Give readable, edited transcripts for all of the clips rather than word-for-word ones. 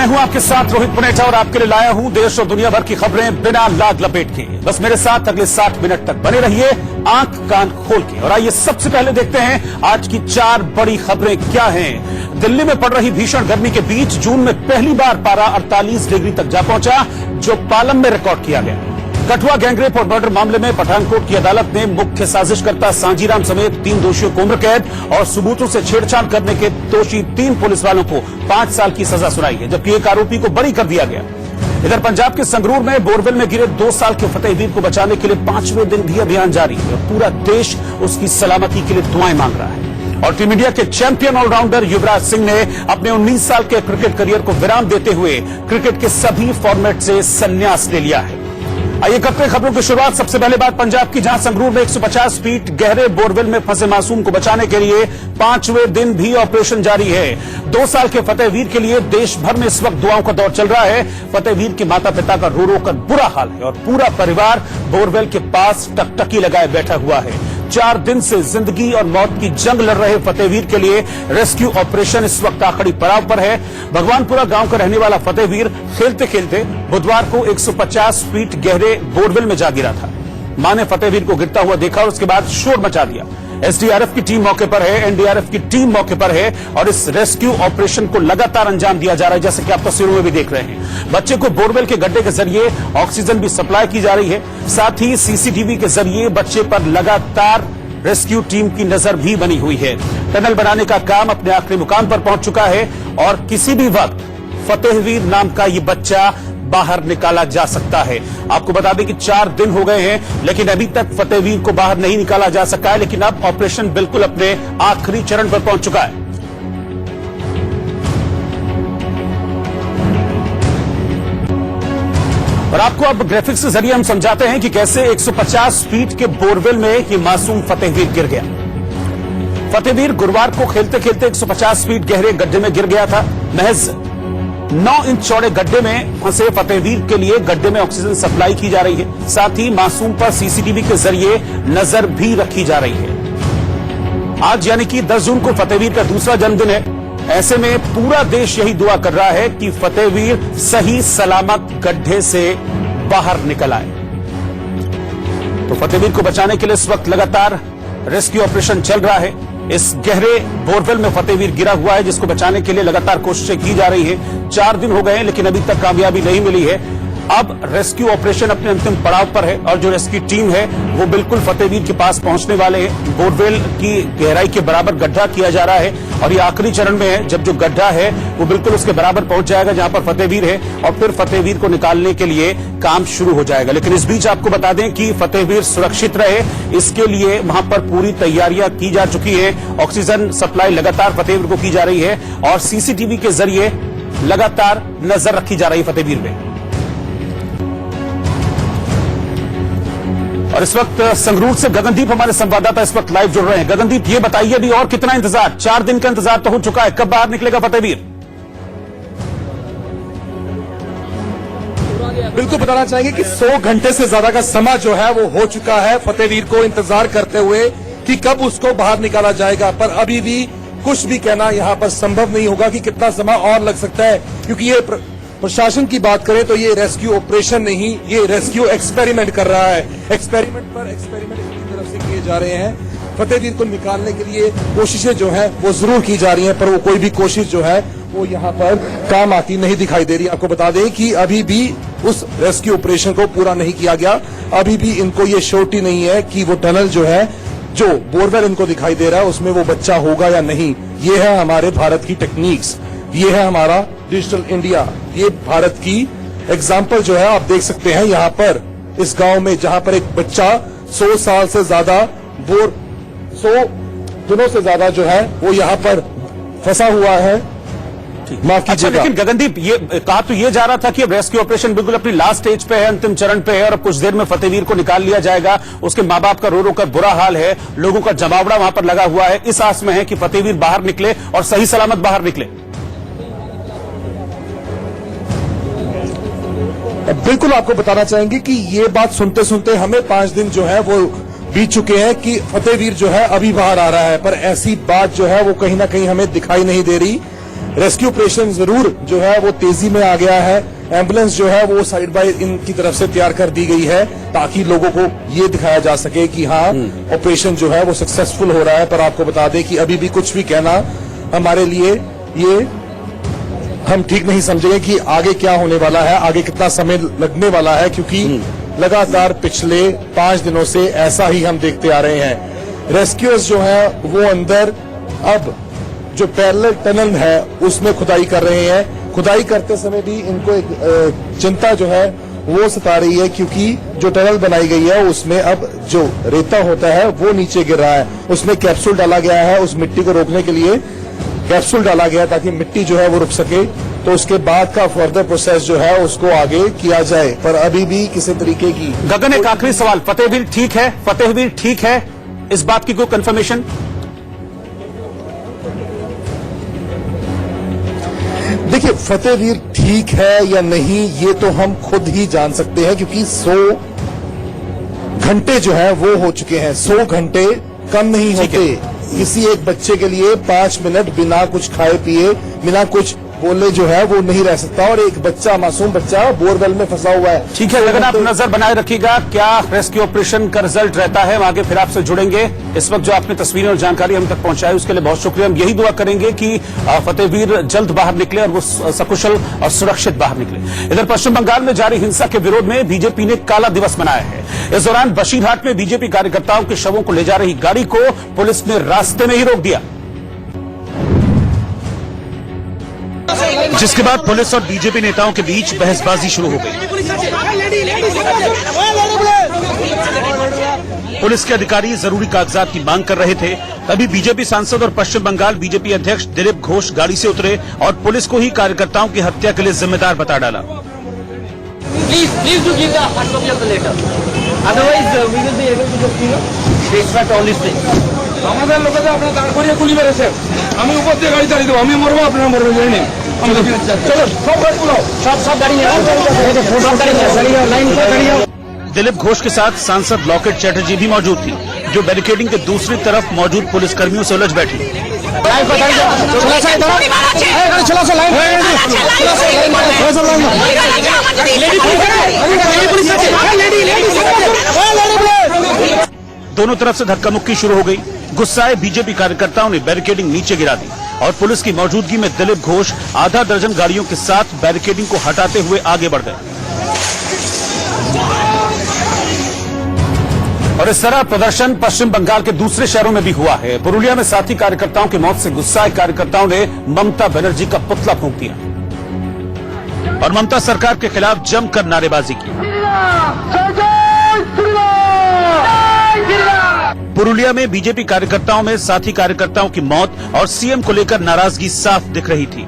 मैं हूं आपके साथ रोहित पुनेठा और आपके लिए लाया हूं देश और दुनिया भर की खबरें बिना लाग लपेट के। बस मेरे साथ अगले 60 मिनट तक बने रहिए आंख कान खोल के। और आइए सबसे पहले देखते हैं आज की 4 बड़ी खबरें क्या हैं। दिल्ली में पड़ रही भीषण गर्मी के बीच जून में पहली बार पारा 48 डिग्री तक जा पहुंचा, जो पालम में रिकॉर्ड किया गया। कठुआ गैंगरेप और मर्डर मामले में पठानकोट की अदालत ने मुख्य साजिशकर्ता सांजीराम समेत 3 दोषियों को उम्र कैद और सबूतों से छेड़छाड़ करने के दोषी 3 पुलिस वालों को 5 साल की सजा सुनाई है, जबकि एक आरोपी को बरी कर दिया गया। इधर पंजाब के संगरूर में बोरवेल में गिरे 2 साल के फतेहवीर को बचाने के लिए 5वें दिन भी अभियान जारी है और पूरा देश उसकी सलामती के लिए दुआएं मांग रहा है। और टीम इंडिया के चैंपियन ऑलराउंडर युवराज सिंह ने अपने 19 साल के क्रिकेट करियर को विराम देते हुए क्रिकेट के सभी फॉर्मेट से संन्यास ले लिया है। आइए करते हैं खबरों की शुरुआत। सबसे पहले बात पंजाब की, जहां संगरूर में 150 फीट गहरे बोरवेल में फंसे मासूम को बचाने के लिए 5वें दिन भी ऑपरेशन जारी है। 2 साल के फतेहवीर के लिए देश भर में इस वक्त दुआओं का दौर चल रहा है। फतेहवीर के माता पिता का रो रो कर बुरा हाल है और पूरा परिवार बोरवेल के पास टकटकी लगाए बैठा हुआ है। 4 दिन से जिंदगी और मौत की जंग लड़ रहे फतेहवीर के लिए रेस्क्यू ऑपरेशन इस वक्त आखिरी पड़ाव पर है। भगवानपुरा गांव का रहने वाला फतेहवीर खेलते खेलते बुधवार को 150 फीट गहरे बोरवेल में जा गिरा था। मां ने फतेहवीर को गिरता हुआ देखा और उसके बाद शोर मचा दिया। एसडीआरएफ की टीम मौके पर है, एनडीआरएफ की टीम मौके पर है और इस रेस्क्यू ऑपरेशन को लगातार अंजाम दिया जा रहा है, जैसे कि आप तस्वीरों में भी देख रहे हैं। बच्चे को बोरवेल के गड्ढे के जरिए ऑक्सीजन भी सप्लाई की जा रही है। साथ ही सीसीटीवी के जरिए बच्चे पर लगातार रेस्क्यू टीम की नजर भी बनी हुई है। टनल बनाने का काम अपने आखिरी मुकाम पर पहुंच चुका है और किसी भी वक्त फतेहवीर नाम का ये बच्चा बाहर निकाला जा सकता है। आपको बता दें कि 4 दिन हो गए हैं, लेकिन अभी तक फतेहवीर को बाहर नहीं निकाला जा सका है। लेकिन अब ऑपरेशन बिल्कुल अपने आखिरी चरण पर पहुंच चुका है। और आपको अब ग्राफिक्स के जरिए हम समझाते हैं कि कैसे 150 फीट के बोरवेल में ये मासूम फतेहवीर गिर गया। फतेहवीर गुरुवार को खेलते खेलते 150 फीट गहरे गड्ढे में गिर गया था। महज 9 इंच चौड़े गड्ढे में फंसे फतेहवीर के लिए गड्ढे में ऑक्सीजन सप्लाई की जा रही है। साथ ही मासूम पर सीसीटीवी के जरिए नजर भी रखी जा रही है। आज यानी कि 10 जून को फतेहवीर का दूसरा जन्मदिन है। ऐसे में पूरा देश यही दुआ कर रहा है कि फतेहवीर सही सलामत गड्ढे से बाहर निकल आए। तो फतेहवीर को बचाने के लिए इस वक्त लगातार रेस्क्यू ऑपरेशन चल रहा है। इस गहरे बोरवेल में फतेहवीर गिरा हुआ है, जिसको बचाने के लिए लगातार कोशिशें की जा रही हैं। 4 दिन हो गए हैं, लेकिन अभी तक कामयाबी नहीं मिली है। अब रेस्क्यू ऑपरेशन अपने अंतिम पड़ाव पर है और जो रेस्क्यू टीम है वो बिल्कुल फतेहवीर के पास पहुंचने वाले हैं। बोरवेल की गहराई के बराबर गड्ढा किया जा रहा है और ये आखिरी चरण में है, जब जो गड्ढा है वो बिल्कुल उसके बराबर पहुंच जाएगा जहां पर फतेहवीर है और फिर फतेहवीर को निकालने के लिए काम शुरू हो जाएगा। लेकिन इस बीच आपको बता दें कि फतेहवीर सुरक्षित रहे, इसके लिए वहां पर पूरी तैयारियां की जा चुकी है। ऑक्सीजन सप्लाई लगातार फतेहवीर को की जा रही है और सीसीटीवी के जरिए लगातार नजर रखी जा रही है फतेहवीर में। और इस वक्त संगरूर से गगनदीप हमारे संवाददाता इस वक्त लाइव जुड़ रहे हैं। गगनदीप, ये बताइए अभी और कितना इंतजार? 4 दिन का इंतजार तो हो चुका है, कब बाहर निकलेगा फतेहवीर? बिल्कुल बताना चाहेंगे कि 100 घंटे से ज्यादा का समय जो है वो हो चुका है फतेहवीर को इंतजार करते हुए कि कब उसको बाहर निकाला जाएगा। पर अभी भी कुछ भी कहना यहाँ पर संभव नहीं होगा कि कितना समय और लग सकता है, क्योंकि ये प्रशासन की बात करें तो ये रेस्क्यू ऑपरेशन नहीं, ये रेस्क्यू एक्सपेरिमेंट कर रहा है। एक्सपेरिमेंट पर एक्सपेरिमेंट इनकी तरफ से किए जा रहे हैं। फतेहवीर को निकालने के लिए कोशिशें जो है वो जरूर की जा रही हैं, पर वो कोई भी कोशिश जो है वो यहाँ पर काम आती नहीं दिखाई दे रही। आपको बता दें कि अभी भी उस रेस्क्यू ऑपरेशन को पूरा नहीं किया गया। अभी भी इनको ये श्योरिटी नहीं है कि वो टनल जो है, जो बोरवेल इनको दिखाई दे रहा है, उसमें वो बच्चा होगा या नहीं। ये है हमारे भारत की टेक्निक्स, ये है हमारा डिजिटल इंडिया, ये भारत की एग्जाम्पल जो है आप देख सकते हैं यहाँ पर इस गांव में, जहां पर एक बच्चा 100 साल से ज्यादा 100 दिनों से ज्यादा जो है वो यहाँ पर फंसा हुआ है। माफ कीजिएगा। लेकिन गगनदीप, ये कहा तो ये जा रहा था कि अब रेस्क्यू ऑपरेशन बिल्कुल अपनी लास्ट स्टेज पे है, अंतिम चरण पे है और अब कुछ देर में फतेहवीर को निकाल लिया जाएगा। उसके माँ बाप का रो रो कर बुरा हाल है, लोगों का जमावड़ा वहां पर लगा हुआ है। इस आस में है कि फतेहवीर बाहर निकले और सही सलामत बाहर निकले। बिल्कुल आपको बताना चाहेंगे कि ये बात सुनते सुनते हमें 5 दिन जो है वो बीत चुके हैं कि फतेहवीर जो है अभी बाहर आ रहा है, पर ऐसी बात जो है वो कहीं ना कहीं हमें दिखाई नहीं दे रही। रेस्क्यू ऑपरेशन जरूर जो है वो तेजी में आ गया है। एम्बुलेंस जो है वो साइड बाय इनकी तरफ से तैयार कर दी गई है ताकि लोगों को ये दिखाया जा सके कि हाँ ऑपरेशन जो है वो सक्सेसफुल हो रहा है। पर आपको बता दें कि अभी भी कुछ भी कहना हमारे लिए ये हम ठीक नहीं समझेंगे कि आगे क्या होने वाला है, आगे कितना समय लगने वाला है, क्योंकि लगातार पिछले 5 दिनों से ऐसा ही हम देखते आ रहे हैं। रेस्क्यूअर्स जो है वो अंदर अब जो पैरेलल टनल है उसमें खुदाई कर रहे हैं। खुदाई करते समय भी इनको एक चिंता जो है वो सता रही है, क्योंकि जो टनल बनाई गई है उसमें अब जो रेता होता है वो नीचे गिर रहा है। उसमें कैप्सूल डाला गया है, उस मिट्टी को रोकने के लिए कैप्सूल डाला गया ताकि मिट्टी जो है वो रुक सके। तो उसके बाद का फर्दर प्रोसेस जो है उसको आगे किया जाए, पर अभी भी किसी तरीके की। गगन, एक आखिरी सवाल, फतेहवीर ठीक है? फतेहवीर ठीक है, इस बात की कोई कंफर्मेशन? देखिए, फतेहवीर ठीक है या नहीं ये तो हम खुद ही जान सकते हैं, क्योंकि 100 घंटे जो है वो हो चुके हैं। 100 घंटे कम नहीं होते। किसी एक बच्चे के लिए 5 मिनट बिना कुछ खाए पिए, बिना कुछ बोले जो है वो नहीं रह सकता, और एक बच्चा, मासूम बच्चा बोरवेल में फंसा हुआ है। ठीक है गगन, आप नजर बनाए रखिएगा क्या रेस्क्यू ऑपरेशन का रिजल्ट रहता है। हम आगे फिर आपसे जुड़ेंगे। इस वक्त जो आपने तस्वीरें और जानकारी हम तक पहुंचाई उसके लिए बहुत शुक्रिया। हम यही दुआ करेंगे कि फतेहवीर जल्द बाहर निकले और वो सकुशल और सुरक्षित बाहर निकले। इधर पश्चिम बंगाल में जारी हिंसा के विरोध में बीजेपी ने काला दिवस मनाया है। इस दौरान बशीरहाट में बीजेपी कार्यकर्ताओं के शवों को ले जा रही गाड़ी को पुलिस ने रास्ते में ही रोक दिया, जिसके बाद पुलिस और बीजेपी नेताओं के बीच बहसबाजी शुरू हो गई। पुलिस के अधिकारी जरूरी कागजात की मांग कर रहे थे, तभी बीजेपी सांसद और पश्चिम बंगाल बीजेपी अध्यक्ष दिलीप घोष गाड़ी से उतरे और पुलिस को ही कार्यकर्ताओं की हत्या के लिए जिम्मेदार बता डाला। Please do give the hard copy of the letter. Otherwise, we will be able to just, extract all these things. আমাদের লোকেরা আপনারা দাঁড় করিয়ে গুলি মেরেছে। আমি উপর দিয়ে গাড়ি চালিয়ে দেবো, আমি মরবো, আপনারা মরবেন, জানি না। চলো সব গাড়ি বুলাও, सब गाड़ी है, सब गाड़ी है, गाड़ी लाइन पर गाड़ी है। दिलीप घोष के साथ सांसद लॉकेट चैटर्जी भी मौजूद थी, जो बैरिकेडिंग के दूसरी तरफ मौजूद पुलिसकर्मियों से उलझ बैठी। लाइन पर गाड़ी चला सा इधर, गाड़ी चला सा लाइन, चला सा लाइन, दोनों तरफ से धक्का मुक्की शुरू हो गई। गुस्साए बीजेपी कार्यकर्ताओं ने बैरिकेडिंग नीचे गिरा दी और पुलिस की मौजूदगी में दिलीप घोष आधा दर्जन गाड़ियों के साथ बैरिकेडिंग को हटाते हुए आगे बढ़ गए। और इस तरह प्रदर्शन पश्चिम बंगाल के दूसरे शहरों में भी हुआ है। पुरुलिया में साथी कार्यकर्ताओं की मौत से गुस्साए कार्यकर्ताओं ने ममता बनर्जी का पुतला फूंक दिया और ममता सरकार के खिलाफ जमकर नारेबाजी की। पुरुलिया में बीजेपी कार्यकर्ताओं में साथी कार्यकर्ताओं की मौत और सीएम को लेकर नाराजगी साफ दिख रही थी।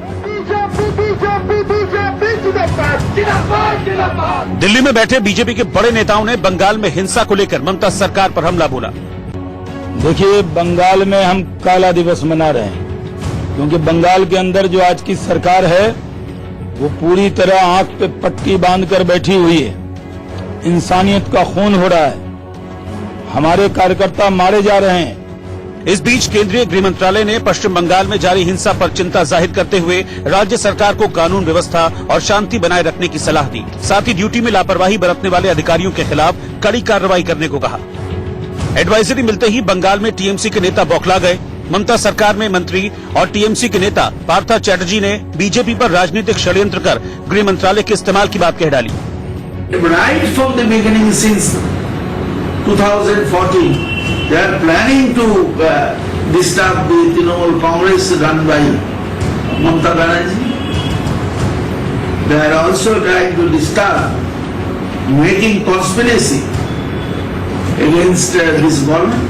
दिल्ली में बैठे बीजेपी के बड़े नेताओं ने बंगाल में हिंसा को लेकर ममता सरकार पर हमला बोला। देखिए, बंगाल में हम काला दिवस मना रहे हैं, क्योंकि बंगाल के अंदर जो आज की सरकार है वो पूरी तरह आंख पे पट्टी बांधकर बैठी हुई है। इंसानियत का खून हो रहा है, हमारे कार्यकर्ता मारे जा रहे हैं। इस बीच केंद्रीय गृह मंत्रालय ने पश्चिम बंगाल में जारी हिंसा पर चिंता जाहिर करते हुए राज्य सरकार को कानून व्यवस्था और शांति बनाए रखने की सलाह दी। साथ ही ड्यूटी में लापरवाही बरतने वाले अधिकारियों के खिलाफ कड़ी कार्रवाई करने को कहा। एडवाइजरी मिलते ही बंगाल में टीएमसी के नेता बौखला गए। ममता सरकार में मंत्री और टीएमसी के नेता पार्था चैटर्जी ने बीजेपी पर राजनीतिक षड्यंत्र कर गृह मंत्रालय के इस्तेमाल की बात कह डाली। Right from the beginning, since 2014, they are planning to disturb the Trinamool Congress run by Mamata Banerjee. They are also trying to disturb, making conspiracy against this government.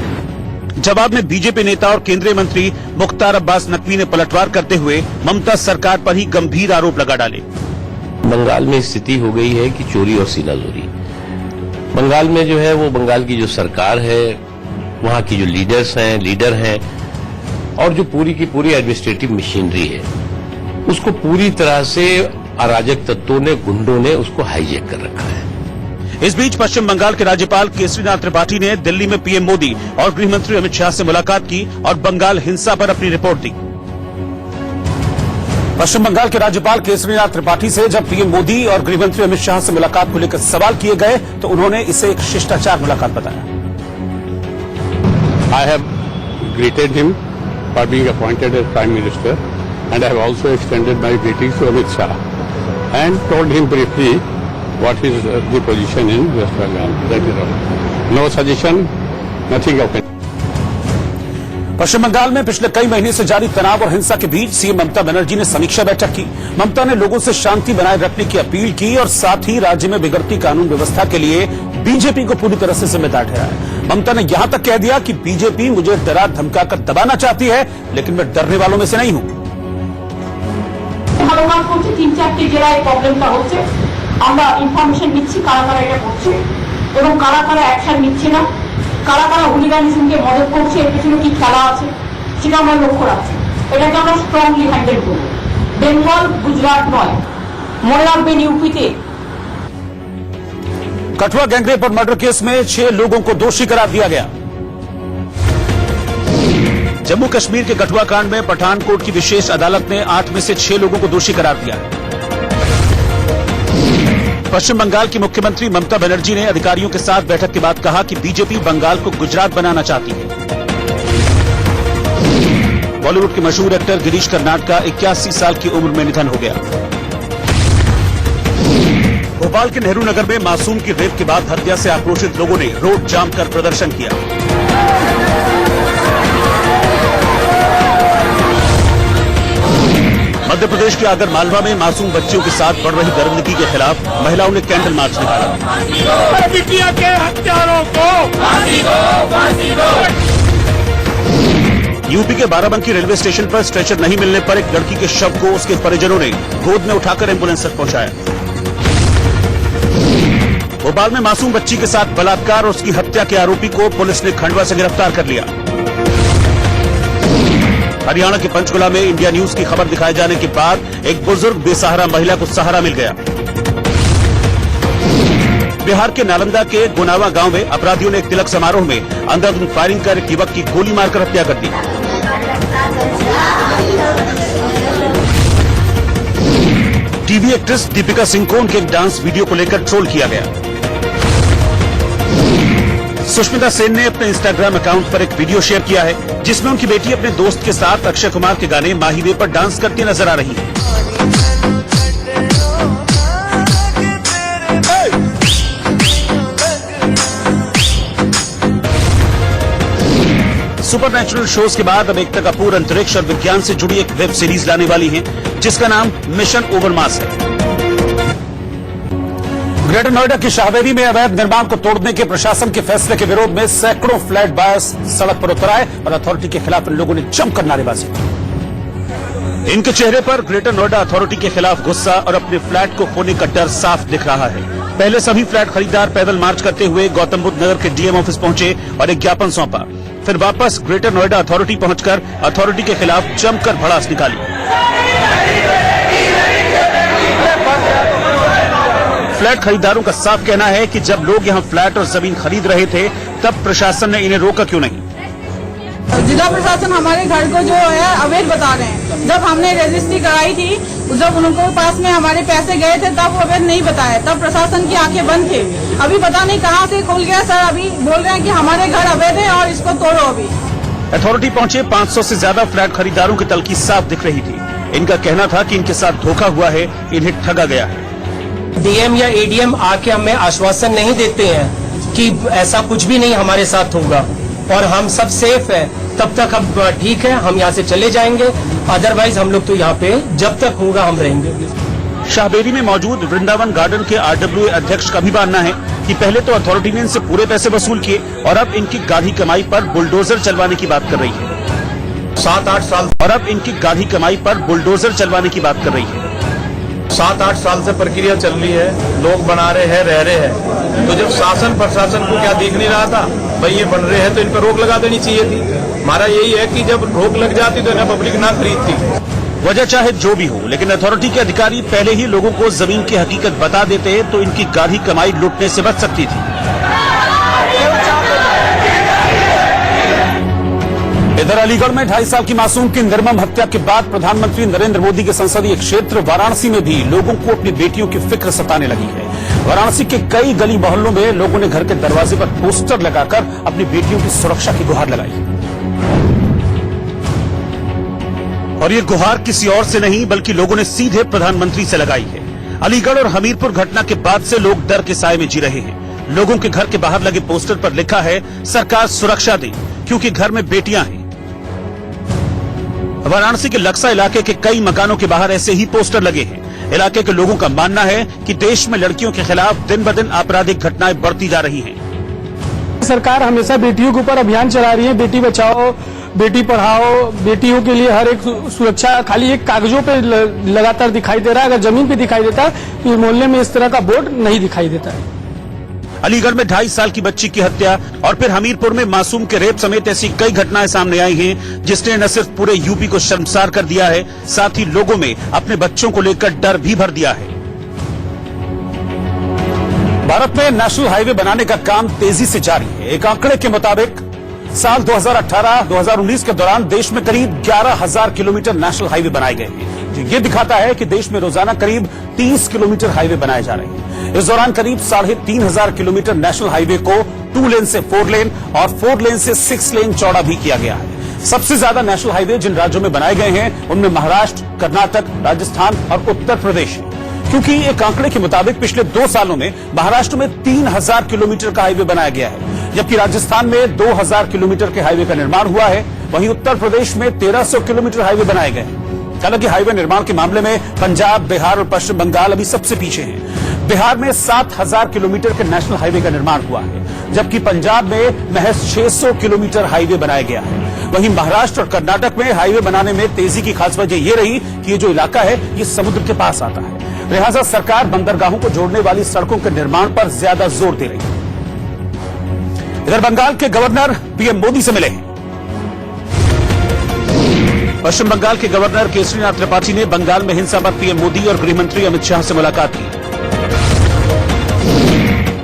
जवाब में बीजेपी नेता और केंद्रीय मंत्री मुख्तार अब्बास नकवी ने पलटवार करते हुए ममता सरकार पर ही गंभीर आरोप लगा डाले। बंगाल में स्थिति हो गई है कि चोरी और सीनाजोरी। बंगाल में जो है वो बंगाल की जो सरकार है, वहां की जो लीडर हैं और जो पूरी की पूरी एडमिनिस्ट्रेटिव मशीनरी है, उसको पूरी तरह से अराजक तत्वों ने, गुंडों ने उसको हाईजैक कर रखा है। इस बीच पश्चिम बंगाल के राज्यपाल केसरीनाथ त्रिपाठी ने दिल्ली में पीएम मोदी और गृह मंत्री अमित शाह से मुलाकात की और बंगाल हिंसा पर अपनी रिपोर्ट दी। पश्चिम बंगाल के राज्यपाल केसरीनाथ त्रिपाठी से जब पीएम मोदी और गृहमंत्री अमित शाह से मुलाकात को लेकर सवाल किए गए तो उन्होंने इसे एक शिष्टाचार मुलाकात बताया। I have greeted him for being appointed as Prime Minister, and I have also extended my greetings to Amit Shah and told him briefly what is the position in West Bengal. That is all. No suggestion, nothing of it. पश्चिम बंगाल में पिछले कई महीने से जारी तनाव और हिंसा के बीच सीएम ममता बनर्जी ने समीक्षा बैठक की। ममता ने लोगों से शांति बनाए रखने की अपील की और साथ ही राज्य में बिगड़ती कानून व्यवस्था के लिए बीजेपी को पूरी तरह से जिम्मेदार ठहराया। ममता ने यहां तक कह दिया कि बीजेपी मुझे डरा धमकाकर दबाना चाहती है, लेकिन मैं डरने वालों में से नहीं हूं। तीन चारटी জেলায় প্রবলেমটা হচ্ছে, আমরা ইনফরমেশন নিচ্ছি কারা কারা এটা করছে এবং কারা কারা অ্যাকশন নিচ্ছে না, কারা কারা হুলিগানিজমকে মদত করছে, এর পেছনে কি খেলা আছে সেটা আমরা লক্ষ্য রাখছি। এটাকে আমরা স্ট্রংলি হ্যান্ডেল করব। বেঙ্গল গুজরাট নয়, মনে রাখবেন ইউপিতে। कठुआ गैंगरेप और मर्डर केस में 6 लोगों को दोषी करार दिया गया। जम्मू कश्मीर के कठुआ कांड में पठानकोट की विशेष अदालत ने 8 में से 6 लोगों को दोषी करार दिया। पश्चिम बंगाल की मुख्यमंत्री ममता बनर्जी ने अधिकारियों के साथ बैठक के बाद कहा कि बीजेपी बंगाल को गुजरात बनाना चाहती है। बॉलीवुड के मशहूर एक्टर गिरीश कर्नाड का 81 साल की उम्र में निधन हो गया। भोपाल के नेहरू नगर में मासूम की रेप के बाद हत्या से आक्रोशित लोगों ने रोड जाम कर प्रदर्शन किया। मध्य प्रदेश के आगर मालवा में मासूम बच्चियों के साथ बढ़ रही दरिंदगी के खिलाफ महिलाओं ने कैंडल मार्च निकाला। बिटिया के हत्यारों को फांसी दो, फांसी दो। यूपी के बाराबंकी रेलवे स्टेशन पर स्ट्रेचर नहीं मिलने पर एक लड़की के शव को उसके परिजनों ने गोद में उठाकर एम्बुलेंस तक पहुंचाया। भोपाल में मासूम बच्ची के साथ बलात्कार और उसकी हत्या के आरोपी को पुलिस ने खंडवा से गिरफ्तार कर लिया। हरियाणा के पंचकुला में इंडिया न्यूज की खबर दिखाए जाने के बाद एक बुजुर्ग बेसहारा महिला को सहारा मिल गया। बिहार के नालंदा के गुनावा गांव में अपराधियों ने एक तिलक समारोह में अंधाधुंध फायरिंग कर एक युवक की गोली मारकर हत्या कर दी। टीवी एक्ट्रेस दीपिका सिंह को उनके एक डांस वीडियो को लेकर ट्रोल किया गया। सुष्मिता सेन ने अपने इंस्टाग्राम अकाउंट पर एक वीडियो शेयर किया है जिसमें उनकी बेटी अपने दोस्त के साथ अक्षय कुमार के गाने माही वे पर डांस करती नजर आ रही है। सुपरनैचुरल शोज के बाद अब एकता कपूर अंतरिक्ष और विज्ञान से जुड़ी एक वेब सीरीज लाने वाली है जिसका नाम मिशन ओवरमास है। ग्रेटर नोएडा की शाहवेरी में अवैध निर्माण को तोड़ने के प्रशासन के फैसले के विरोध में सैकड़ों फ्लैट बायर्स सड़क पर उतर आए और अथॉरिटी के खिलाफ इन लोगों ने जमकर नारेबाजी की। इनके चेहरे पर ग्रेटर नोएडा अथॉरिटी के खिलाफ गुस्सा और अपने फ्लैट को खोने का डर साफ दिख रहा है। पहले सभी फ्लैट खरीदार पैदल मार्च करते हुए गौतम बुद्ध नगर के डीएम ऑफिस पहुंचे और एक ज्ञापन सौंपा। फिर वापस ग्रेटर नोएडा अथॉरिटी पहुंचकर अथॉरिटी के खिलाफ जमकर भड़ास निकाली। फ्लैट खरीदारों का साफ कहना है कि जब लोग यहां फ्लैट और जमीन खरीद रहे थे तब प्रशासन ने इन्हें रोका क्यों नहीं। जिला प्रशासन हमारे घर को जो है अवैध बता रहे हैं। जब हमने रजिस्ट्री कराई थी, जब उनको पास में हमारे पैसे गए थे तब अवैध नहीं बताया, तब प्रशासन की आंखें बंद थे। अभी पता नहीं कहां से खुल गया सर, अभी बोल रहे हैं कि हमारे घर अवैध है और इसको तोड़ो। अभी अथॉरिटी पहुंचे 500 से ज्यादा फ्लैट खरीदारों की तलखी साफ दिख रही थी। इनका कहना था कि इनके साथ धोखा हुआ है, इन्हें ठगा गया है। डीएम या एडीएम आके हमें आश्वासन नहीं देते हैं कि ऐसा कुछ भी नहीं हमारे साथ होगा और हम सब सेफ है, तब तक अब ठीक है, हम यहाँ से चले जाएंगे। अदरवाइज हम लोग तो यहाँ पे जब तक होगा हम रहेंगे। शाहबेरी में मौजूद वृंदावन गार्डन के आरडब्ल्यूए अध्यक्ष का भी मानना है कि पहले तो अथॉरिटी ने इनसे पूरे पैसे वसूल किए और अब इनकी गाढ़ी कमाई पर बुलडोजर चलवाने की बात कर रही है। 7-8 साल और अब इनकी गाढ़ी कमाई पर बुलडोजर चलवाने की बात कर रही है। 7-8 साल से प्रक्रिया चल रही है, लोग बना रहे हैं, रह रहे हैं। तो जब शासन प्रशासन को क्या दिख नहीं रहा था, भाई ये बन रहे हैं तो इन पर रोक लगा देनी चाहिए थी। हमारा यही है कि जब रोक लग जाती तो इन्हें पब्लिक ना खरीदती। वजह चाहे जो भी हो, लेकिन अथॉरिटी के अधिकारी पहले ही लोगों को जमीन की हकीकत बता देते तो इनकी गाढ़ी कमाई लुटने से बच सकती थी। इधर अलीगढ़ में 2.5 साल की मासूम की निर्मम हत्या के बाद प्रधानमंत्री नरेंद्र मोदी के संसदीय क्षेत्र वाराणसी में भी लोगों को अपनी बेटियों की फिक्र सताने लगी है। वाराणसी के कई गली मोहल्लों में लोगों ने घर के दरवाजे पर पोस्टर लगाकर अपनी बेटियों की सुरक्षा की गुहार लगाई। और ये गुहार किसी और से नहीं बल्कि लोगों ने सीधे प्रधानमंत्री से लगाई है। अलीगढ़ और हमीरपुर घटना के बाद से लोग डर के साए में जी रहे हैं। लोगों के घर के बाहर लगे पोस्टर पर लिखा है, सरकार सुरक्षा दे क्योंकि घर में बेटियां हैं। वाराणसी के लक्सा इलाके के कई मकानों के बाहर ऐसे ही पोस्टर लगे हैं। इलाके के लोगों का मानना है कि देश में लड़कियों के खिलाफ दिन ब दिन आपराधिक घटनाएं बढ़ती जा रही हैं। सरकार हमेशा बेटियों के ऊपर अभियान चला रही है, बेटी बचाओ बेटी पढ़ाओ, बेटियों के लिए हर एक सुरक्षा खाली एक कागजों पे लगातार दिखाई दे रहा है। अगर जमीन पे दिखाई देता तो मोहल्ले में इस तरह का बोर्ड नहीं दिखाई देता है। अलीगढ़ में 2.5 साल की बच्ची की हत्या और फिर हमीरपुर में मासूम के रेप समेत ऐसी कई घटनाएं सामने आई हैं जिसने न सिर्फ पूरे यूपी को शर्मसार कर दिया है, साथ ही लोगों में अपने बच्चों को लेकर डर भी भर दिया है। भारत में नेशनल हाईवे बनाने का काम तेजी से जारी है। एक आंकड़े के मुताबिक साल 2018-2019 के दौरान देश में करीब 11,000 किलोमीटर नेशनल हाईवे बनाए गए हैं। ये दिखाता है कि देश में रोजाना करीब 30 किलोमीटर हाईवे बनाए जा रहे हैं। इस दौरान करीब 3,500 किलोमीटर नेशनल हाईवे को 2 लेन से 4 लेन और 4 लेन से 6 लेन चौड़ा भी किया गया है। सबसे ज्यादा नेशनल हाईवे जिन राज्यों में बनाए गए हैं उनमें महाराष्ट्र, कर्नाटक, राजस्थान और उत्तर प्रदेश है। क्योंकि एक आंकड़े के मुताबिक पिछले 2 सालों में महाराष्ट्र में 3,000 किलोमीटर का हाईवे बनाया गया है, जबकि राजस्थान में 2,000 किलोमीटर के हाईवे का निर्माण हुआ है। वहीं उत्तर प्रदेश में 1,300 किलोमीटर हाईवे बनाए गए हैं। हालांकि हाईवे निर्माण के मामले में पंजाब, बिहार और पश्चिम बंगाल अभी सबसे पीछे हैं। बिहार में 7,000 किलोमीटर के नेशनल हाईवे का निर्माण हुआ है, जबकि पंजाब में महज 600 किलोमीटर हाईवे बनाया गया है। वहीं महाराष्ट्र और कर्नाटक में हाईवे बनाने में तेजी की खास वजह यह रही कि ये जो इलाका है ये समुद्र के पास आता है, लिहाजा सरकार बंदरगाहों को जोड़ने वाली सड़कों के निर्माण पर ज्यादा जोर दे रही है। इधर बंगाल के गवर्नर पीएम मोदी से मिले हैं। पश्चिम बंगाल के गवर्नर केसरीनाथ त्रिपाठी ने बंगाल में हिंसा पर पीएम मोदी और गृह मंत्री अमित शाह से मुलाकात की।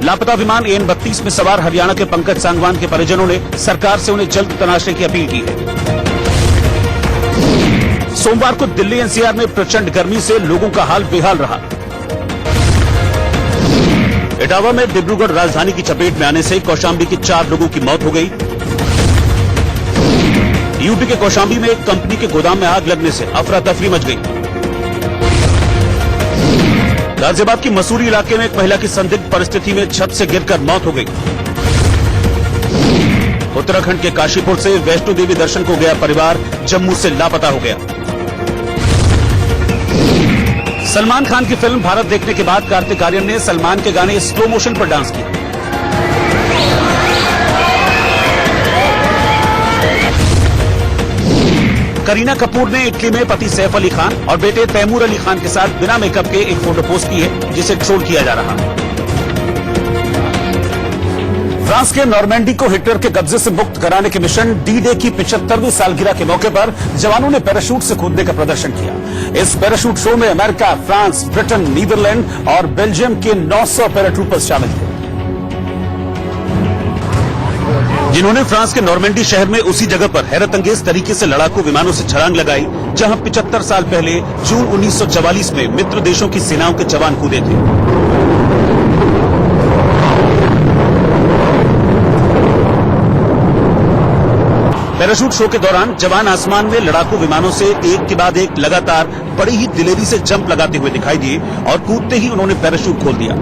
लापता विमान AN-32 में सवार हरियाणा के पंकज सांगवान के परिजनों ने सरकार से उन्हें जल्द तलाशने की अपील की है। सोमवार को दिल्ली NCR में प्रचंड गर्मी से लोगों का हाल बेहाल रहा। इटावा में डिब्रूगढ़ राजधानी की चपेट में आने से कौशाम्बी के 4 लोगों की मौत हो गई। यूपी के कौशाम्बी में एक कंपनी के गोदाम में आग लगने से अफरा तफरी मच गई। गाजियाबाद की मसूरी इलाके में एक महिला की संदिग्ध परिस्थिति में छत से गिरकर मौत हो गई। उत्तराखंड के काशीपुर से वैष्णो देवी दर्शन को गया परिवार जम्मू से लापता हो गया। सलमान खान की फिल्म भारत देखने के बाद कार्तिक आर्यन ने सलमान के गाने स्लो मोशन पर डांस किया। करीना कपूर ने इटली में पति सैफ अली खान और बेटे तैमूर अली खान के साथ बिना मेकअप के एक फोटो पोस्ट की है, जिसे ट्रोल किया जा रहा है। फ्रांस के नॉर्मैंडी को हिटलर के कब्जे से मुक्त कराने के मिशन D-Day की 75वीं सालगिरह के मौके पर जवानों ने पैराशूट से कूदने का प्रदर्शन किया। इस पैराशूट शो में अमेरिका, फ्रांस, ब्रिटेन, नीदरलैंड और बेल्जियम के 900 पैराट्रूपर्स शामिल थे, जिन्होंने फ्रांस के नॉर्मैंडी शहर में उसी जगह पर हैरत अंगेज तरीके से लड़ाकू विमानों से छलांग लगाई जहां 75 साल पहले जून 1944 में मित्र देशों की सेनाओं के जवान कूदे थे। पैराशूट शो के दौरान जवान आसमान में लड़ाकू विमानों से एक के बाद एक लगातार बड़ी ही दिलेरी से जंप लगाते हुए दिखाई दिए और कूदते ही उन्होंने पैराशूट खोल दिया।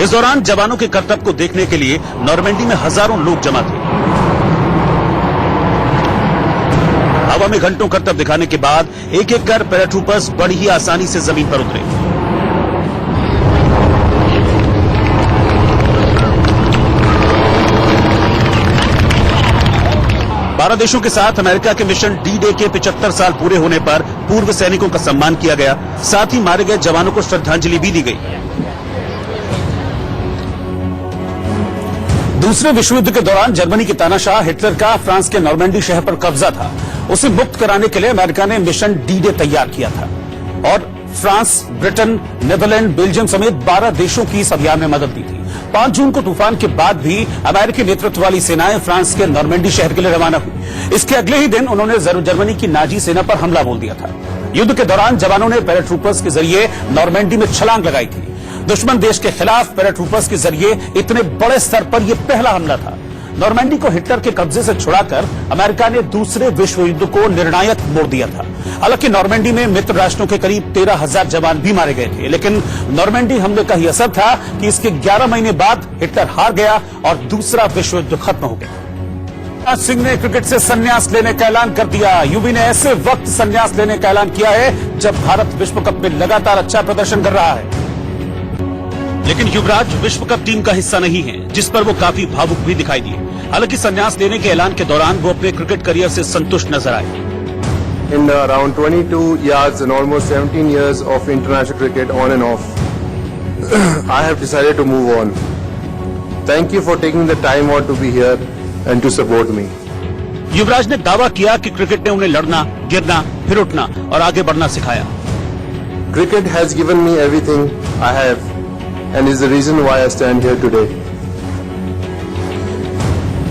इस दौरान जवानों के करतब को देखने के लिए नॉर्मैंडी में हजारों लोग जमा थे। हवा में घंटों करतब दिखाने के बाद एक एक कर पैराट्रूपर्स बड़ी ही आसानी से जमीन पर उतरे। बारह देशों के साथ अमेरिका के मिशन D-Day के 75 साल पूरे होने पर पूर्व सैनिकों का सम्मान किया गया, साथ ही मारे गए जवानों को श्रद्धांजलि भी दी गई। दूसरे विश्व युद्ध के दौरान जर्मनी के तानाशाह हिटलर का फ्रांस के नॉर्मैंडी शहर पर कब्जा था। उसे मुक्त कराने के लिए अमेरिका ने मिशन D-Day तैयार किया था और फ्रांस, ब्रिटेन, नीदरलैंड, बेल्जियम समेत 12 देशों की इस अभियान में मदद दी थी। 5 जून को तूफान के बाद भी अमेरिकी नेतृत्व वाली सेनाएं फ्रांस के नॉर्मेंडी शहर के लिए रवाना हुई। इसके अगले ही दिन उन्होंने जर्मनी की नाजी सेना पर हमला बोल दिया था। युद्ध के दौरान जवानों ने पैराट्रूपर्स के जरिए नॉर्मेंडी में छलांग लगाई थी। दुश्मन देश के खिलाफ पैराट्रूपर्स के जरिए इतने बड़े स्तर पर यह पहला हमला था। नॉर्मेंडी को हिटलर के कब्जे से छुड़ाकर अमेरिका ने दूसरे विश्व युद्ध को निर्णायक मोड़ दिया था। हालांकि नॉर्मेंडी में मित्र राष्ट्रों के करीब 13,000 जवान भी मारे गए थे, लेकिन नॉर्मेंडी हमले का ही असर था कि इसके 11 महीने बाद हिटलर हार गया और दूसरा विश्व युद्ध खत्म हो गया। युवराज सिंह ने क्रिकेट से संन्यास लेने का ऐलान कर दिया। युवी ने ऐसे वक्त संन्यास लेने का ऐलान किया है जब भारत विश्व कप में लगातार अच्छा प्रदर्शन कर रहा है। लेकिन युवराज विश्व कप टीम का हिस्सा नहीं है, जिस पर वो काफी भावुक भी दिखाई दिए। हालांकि संन्यास लेने के ऐलान के दौरान वो अपने क्रिकेट करियर से संतुष्ट नजर आए। In around 22 years and almost 17 years of international cricket on and off, I have decided to move on. Thank you for taking the time out to be here and to support me. युवराज ने दावा किया कि cricket ने उन्हें लड़ना, गिरना, फिर उठना और आगे बढ़ना सिखाया। Cricket has given me everything I have and is the reason why I stand here today.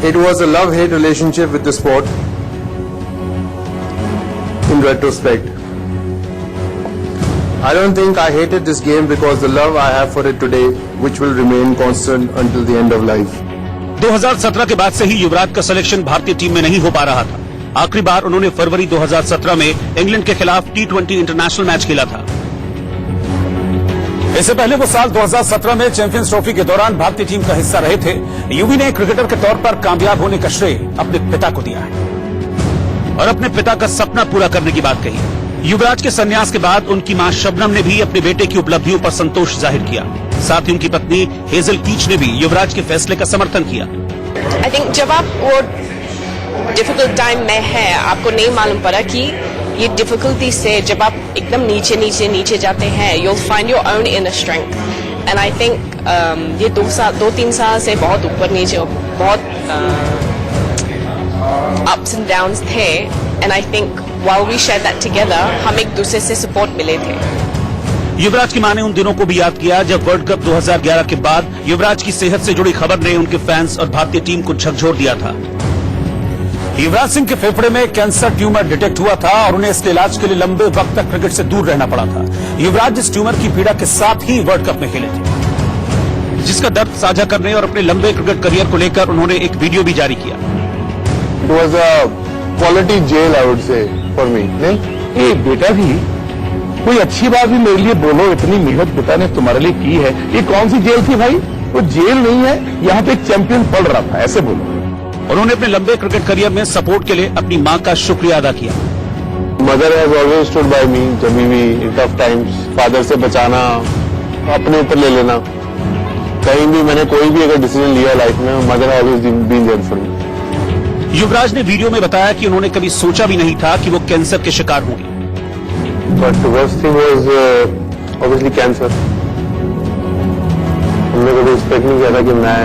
It was a love-hate relationship with the sport. In retrospect, I don't think I hated this game because the love I have for it today, which will remain constant until the end of life. 2017 के बाद से ही युवराज का selection भारतीय team में नहीं हो पा रहा था। आखिरी बार उन्होंने फरवरी 2017 में इंग्लैंड के खिलाफ T20 इंटरनेशनल मैच खेला था। इससे पहले वो साल 2017 में चैंपियंस ट्रॉफी के दौरान भारतीय टीम का हिस्सा रहे थे। युवी ने क्रिकेटर के तौर पर कामयाब होने का श्रेय अपने पिता को दिया है और अपने पिता का सपना पूरा करने की बात कही। युवराज के संन्यास के बाद उनकी मां शबनम ने भी अपने बेटे की उपलब्धियों पर संतोष जाहिर किया। साथ ही उनकी पत्नी हेजल कीच ने भी युवराज के फैसले का समर्थन किया। आई थिंक जब आप वो डिफिकल्ट टाइम में है, आपको नहीं मालूम पड़ा कि ये डिफिकल्टी से जब आप एकदम नीचे जाते हैं, you'll find your own inner strength. And I think ये 2-3 साल से बहुत ऊपर नीचे बहुत ups and downs थे, and I think while we shared that together, हम एक दूसरे से सपोर्ट मिले थे। युवराज की मां ने उन दिनों को भी याद किया जब वर्ल्ड कप 2011 के बाद युवराज की सेहत से जुड़ी खबर ने उनके फैंस और भारतीय टीम को झकझोर दिया था। युवराज सिंह के फेफड़े में कैंसर ट्यूमर डिटेक्ट हुआ था और उन्हें इसके इलाज के लिए लंबे वक्त तक क्रिकेट से दूर रहना पड़ा था। युवराज इस ट्यूमर की पीड़ा के साथ ही वर्ल्ड कप में खेले थे, जिसका दर्द साझा करने और अपने लंबे क्रिकेट करियर को लेकर उन्होंने एक वीडियो भी जारी किया। It was a quality jail, I would say, for me. नहीं? बेटा भी कोई अच्छी बात भी मेरे लिए बोलो, इतनी मेहनत पिता ने तुम्हारे लिए की है। ये कौन सी जेल थी भाई? वो जेल नहीं है, यहाँ पे एक चैंपियन पढ़ रहा था, ऐसे बोलो। उन्होंने अपने लंबे क्रिकेट करियर में सपोर्ट के लिए अपनी मां का शुक्रिया अदा किया। Mother has always stood by me, जब भी in tough times, फादर से बचाना, अपने ऊपर ले लेना। कहीं भी मैंने कोई भी अगर डिसीजन लिया लाइफ में, mother always been there for me. Yuvraj ने वीडियो में बताया कि उन्होंने कभी सोचा भी नहीं था कि वो कैंसर के शिकार होंगे। But the worst thing was obviously cancer. हमने कभी एक्सपेक्ट नहीं किया था कि मैं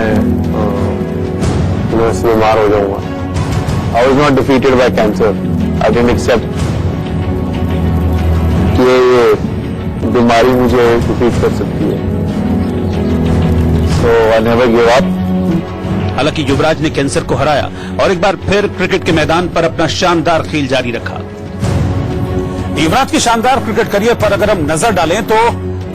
इससे बीमार हो जाऊंगा। I was not defeated by cancer. I didn't accept कि ये बीमारी मुझे डिफीट कर सकती है। So I never gave up. हालांकि युवराज ने कैंसर को हराया और एक बार फिर क्रिकेट के मैदान पर अपना शानदार खेल जारी रखा। युवराज के शानदार क्रिकेट करियर पर अगर हम नजर डालें तो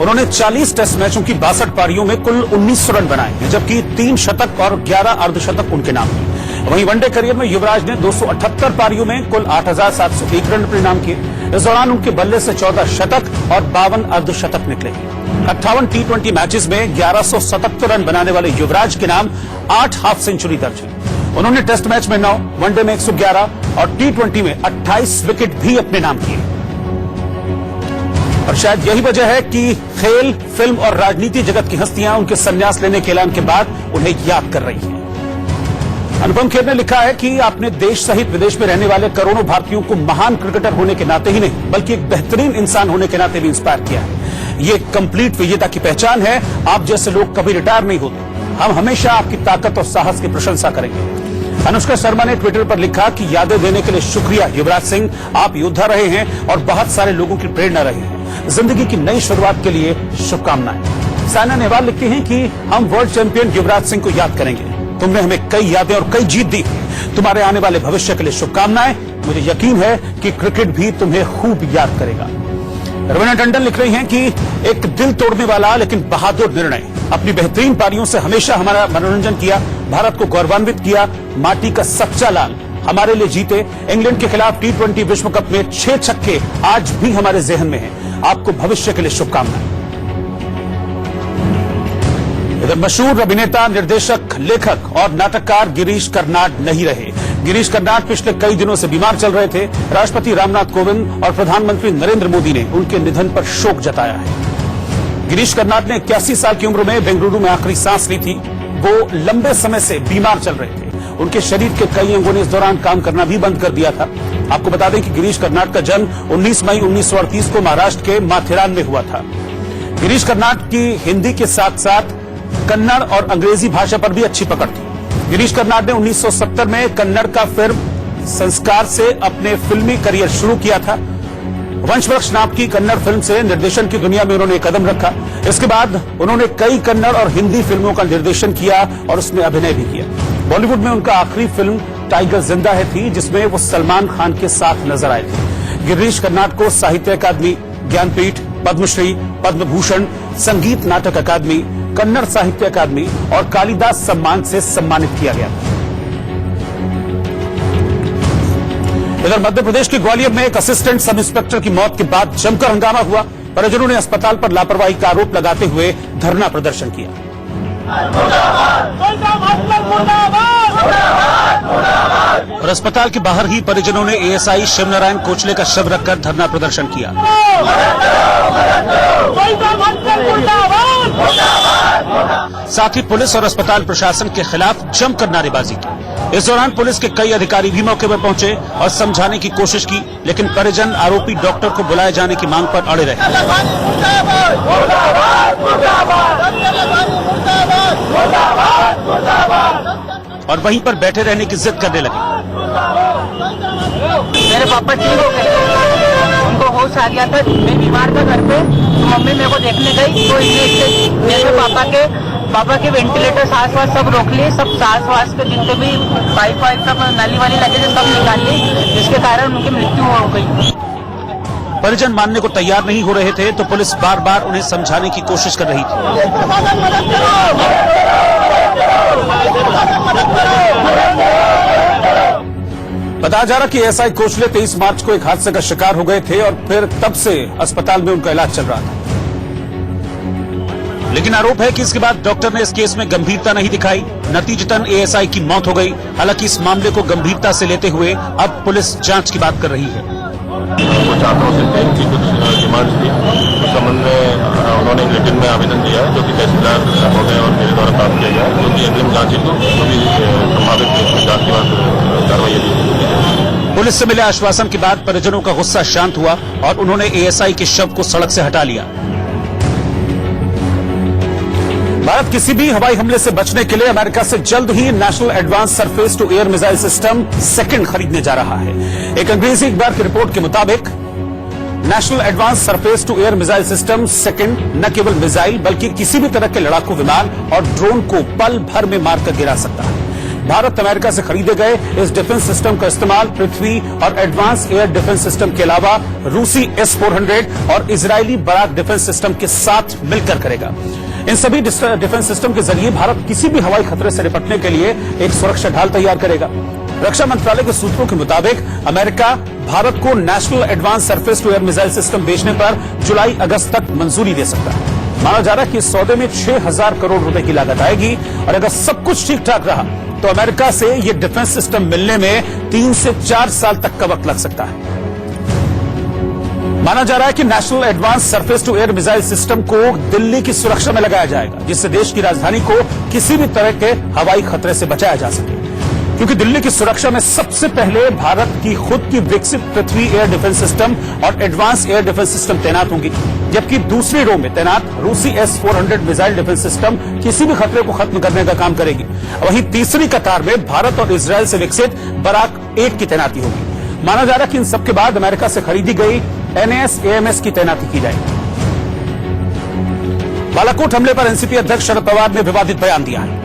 उन्होंने 40 टेस्ट मैचों की 62 पारियों में कुल 1900 रन बनाए हैं, जबकि 3 शतक और 11 अर्धशतक उनके नाम हैं। वहीं वनडे करियर में युवराज ने 278 पारियों में कुल 8,701 रन अपने नाम किए। इस दौरान उनके बल्ले से 14 शतक और 52 अर्धशतक निकले। 58 T20 मैचेस में 1177 रन बनाने वाले युवराज के नाम 8 हाफ सेंचुरी दर्ज है। उन्होंने टेस्ट मैच में 9, वनडे में 111 और T20 में 28 विकेट भी अपने नाम किए। और शायद यही वजह है कि खेल, फिल्म और राजनीति जगत की हस्तियां उनके संन्यास लेने के ऐलान के बाद उन्हें याद कर रही हैं। अनुपम खेर ने लिखा है कि आपने देश सहित विदेश में रहने वाले करोड़ों भारतीयों को महान क्रिकेटर होने के नाते ही नहीं, बल्कि एक बेहतरीन इंसान होने के नाते भी इंस्पायर किया है। ये कंप्लीट विजेता की पहचान है। आप जैसे लोग कभी रिटायर नहीं होते। हम हमेशा आपकी ताकत और साहस की प्रशंसा करेंगे। अनुष्का शर्मा ने ट्विटर पर लिखा कि यादें देने के लिए शुक्रिया युवराज सिंह, आप योद्धा रहे हैं और बहुत सारे लोगों की प्रेरणा रहे हैं। जिंदगी की नई शुरुआत के लिए शुभकामनाएं। साइना नेहवाल लिखती हैं कि हम वर्ल्ड चैंपियन युवराज सिंह को याद करेंगे। तुमने हमें कई यादें और कई जीत दी। तुम्हारे आने वाले भविष्य के लिए शुभकामनाएं। मुझे यकीन है कि क्रिकेट भी तुम्हें खूब याद करेगा। रवीना टंडन लिख रही हैं कि एक दिल तोड़ने वाला लेकिन बहादुर निर्णय। अपनी बेहतरीन पारियों से हमेशा हमारा मनोरंजन किया, भारत को गौरवान्वित किया। माटी का सच्चा लाल हमारे लिए जीते। इंग्लैंड के खिलाफ T20 विश्व कप में 6 छक्के आज भी हमारे जहन में हैं। आपको भविष्य के लिए शुभकामनाएं। इधर मशहूर अभिनेता, निर्देशक, लेखक और नाटककार गिरीश कर्नाड नहीं रहे। गिरीश कर्नाड पिछले कई दिनों से बीमार चल रहे थे। राष्ट्रपति रामनाथ कोविंद और प्रधानमंत्री नरेंद्र मोदी ने उनके निधन पर शोक जताया है। गिरीश कर्नाड ने 81 साल की उम्र में बेंगलुरु में आखिरी सांस ली थी। वो लंबे समय से बीमार चल रहे थे। उनके शरीर के कई अंगों ने इस दौरान काम करना भी बंद कर दिया था। आपको बता दें कि गिरीश कर्नाड का जन्म 19 मई 1938 को महाराष्ट्र के माथेरान में हुआ था। गिरीश कर्नाड की हिंदी के साथ साथ कन्नड़ और अंग्रेजी भाषा पर भी अच्छी पकड़ थी। गिरीश कर्नाड ने 1970 में कन्नड़ का फिल्म संस्कार से अपने फिल्मी करियर शुरू किया था। वंशवृक्ष नाम की कन्नड़ फिल्म से निर्देशन की दुनिया में उन्होंने कदम रखा। इसके बाद उन्होंने कई कन्नड़ और हिंदी फिल्मों का निर्देशन किया और उसमें अभिनय भी किया। बॉलीवुड में उनका आखिरी फिल्म टाइगर जिंदा है थी, जिसमें वो सलमान खान के साथ नजर आए थे। गिरीश कर्नाड को साहित्य अकादमी, ज्ञानपीठ, पद्मश्री, पद्म भूषण, संगीत नाटक अकादमी, कन्नड़ साहित्य अकादमी और कालिदास सम्मान से सम्मानित किया गया। इधर मध्य प्रदेश के ग्वालियर में एक असिस्टेंट सब इंस्पेक्टर की मौत के बाद जमकर हंगामा हुआ। परिजनों ने अस्पताल पर लापरवाही का आरोप लगाते हुए धरना प्रदर्शन किया। और अस्पताल के बाहर ही परिजनों ने एएसआई शिवनारायण कोचले का शव रखकर धरना प्रदर्शन किया। साथ ही पुलिस और अस्पताल प्रशासन के खिलाफ जमकर नारेबाजी की। इस दौरान पुलिस के कई अधिकारी भी मौके पर पहुंचे और समझाने की कोशिश की, लेकिन परिजन आरोपी डॉक्टर को बुलाए जाने की मांग पर अड़े रहे। और वहीं पर बैठे रहने की जिद करने लगे। मेरे पापा ठीक हो गए, उनको होश आ गया था। मैं बीमार था घर पे, तो मम्मी मेरे को देखने गई, तो मेरे पापा के वेंटिलेटर, सांस वास सब रोक लिए। सब सांस वास के जितने भी पाइप वाइप सब नाली वाली लगे थे सब निकाल लिए, जिसके कारण उनकी मृत्यु हो गई। परिजन मानने को तैयार नहीं हो रहे थे तो पुलिस बार बार उन्हें समझाने की कोशिश कर रही थी। बताया जा रहा कि एएसआई कोचले 23 मार्च को एक हादसे का शिकार हो गए थे और फिर तब से अस्पताल में उनका इलाज चल रहा था। लेकिन आरोप है कि इसके बाद डॉक्टर ने इस केस में गंभीरता नहीं दिखाई। नतीजतन एएसआई की मौत हो गई। हालांकि इस मामले को गंभीरता से लेते हुए अब पुलिस जांच की बात कर रही है। वो छात्रों से थे कि कुछ डिमांड्स थी, उस संबंध में उन्होंने रिटन में आवेदन दिया है, जो कि तहसीलदार हो गए और मेरे द्वारा प्राप्त किया गया, जो कि अग्रिम जांच हेतु सभी संभावित जांच के बाद कार्रवाई की। पुलिस से मिले आश्वासन के बाद परिजनों का गुस्सा शांत हुआ और उन्होंने एएसआई के शव को सड़क से हटा लिया। भारत किसी भी हवाई हमले से बचने के लिए अमेरिका से जल्द ही national advance surface to air missile system second खरीदने जा रहा है। एक अंग्रेजी अखबार की रिपोर्ट के मुताबिक national advance surface to air missile system second न केवल मिसाइल बल्कि किसी भी तरह के लड़ाकू विमान और ड्रोन को पल भर में मारकर गिरा सकता है। भारत अमेरिका से खरीदे गए इस डिफेंस सिस्टम का इस्तेमाल पृथ्वी और एडवांस एयर डिफेंस सिस्टम के अलावा रूसी S-400 और इजरायली बराक डिफेंस सिस्टम के साथ मिलकर करेगा। इन सभी डिफेंस सिस्टम के जरिए भारत किसी भी हवाई खतरे से निपटने के लिए एक सुरक्षा ढाल तैयार करेगा। रक्षा मंत्रालय के सूत्रों के मुताबिक अमेरिका भारत को national advance surface to air missile system बेचने पर जुलाई-अगस्त तक मंजूरी दे सकता है। माना जा रहा है कि इस सौदे में 6,000 करोड़ रुपए की लागत आएगी और अगर सब कुछ ठीक ठाक रहा तो अमेरिका से ये डिफेंस सिस्टम मिलने में 3 से 4 साल तक का वक्त लग सकता है। माना जा रहा है कि national advance surface to air missile system को दिल्ली की सुरक्षा में लगाया जाएगा, जिससे देश की राजधानी को किसी भी तरह के हवाई खतरे से बचाया जा सके। क्योंकि दिल्ली की सुरक्षा में सबसे पहले भारत की खुद की विकसित पृथ्वी एयर डिफेंस सिस्टम और एडवांस एयर डिफेंस सिस्टम तैनात होंगी, जबकि दूसरी रो में तैनात रूसी S-400 मिसाइल डिफेंस सिस्टम किसी भी खतरे को खत्म करने का काम करेगी। वहीं तीसरी कतार में भारत और इजरायल से विकसित बराक 1 की तैनाती होगी। माना जा रहा है कि इन सबके बाद अमेरिका से खरीदी गई एनएएस एएमएस की तैनाती की जाएगी। बालाकोट हमले पर एनसीपी अध्यक्ष शरद पवार ने विवादित बयान दिया है।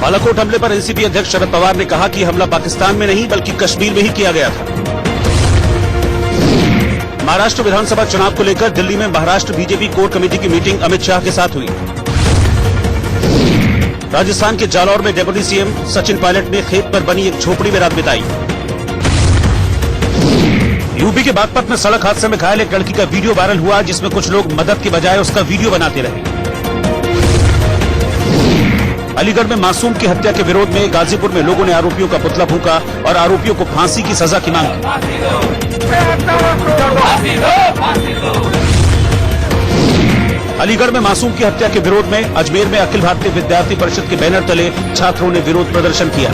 बालाकोट हमले पर एनसीपी अध्यक्ष शरद पवार ने कहा कि हमला पाकिस्तान में नहीं बल्कि कश्मीर में ही किया गया था। महाराष्ट्र विधानसभा चुनाव को लेकर दिल्ली में महाराष्ट्र बीजेपी कोर कमेटी की मीटिंग अमित शाह के साथ हुई। राजस्थान के जालौर में डिप्टी सीएम सचिन पायलट ने खेत पर बनी एक झोपड़ी में रात बिताई। यूपी के बागपत में सड़क हादसे में घायल एक लड़की का वीडियो वायरल हुआ, जिसमें कुछ लोग मदद के बजाय उसका वीडियो बनाते रहे। अलीगढ़ में मासूम की हत्या के विरोध में गाजीपुर में लोगों ने आरोपियों का पुतला फूंका और आरोपियों को फांसी की सजा की मांग की। अलीगढ़ में मासूम की हत्या के विरोध में अजमेर में अखिल भारतीय विद्यार्थी परिषद के बैनर तले छात्रों ने विरोध प्रदर्शन किया।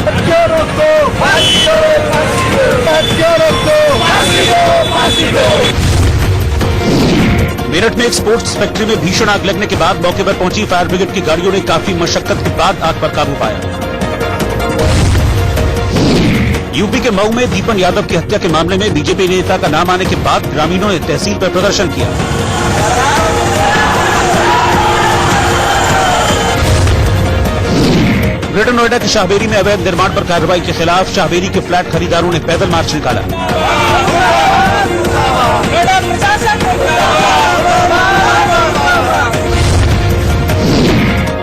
मेरठ में एक स्पोर्ट्स फैक्ट्री में भीषण आग लगने के बाद मौके पर पहुंची फायर ब्रिगेड की गाड़ियों ने काफी मशक्कत के बाद आग पर काबू पाया। यूपी के मऊ में दीपन यादव की हत्या के मामले में बीजेपी नेता का नाम आने के बाद ग्रामीणों ने तहसील पर प्रदर्शन किया। ग्रेटर नोएडा के शाहबेरी में अवैध निर्माण पर कार्रवाई के खिलाफ शाहबेरी के फ्लैट खरीदारों ने पैदल मार्च निकाला।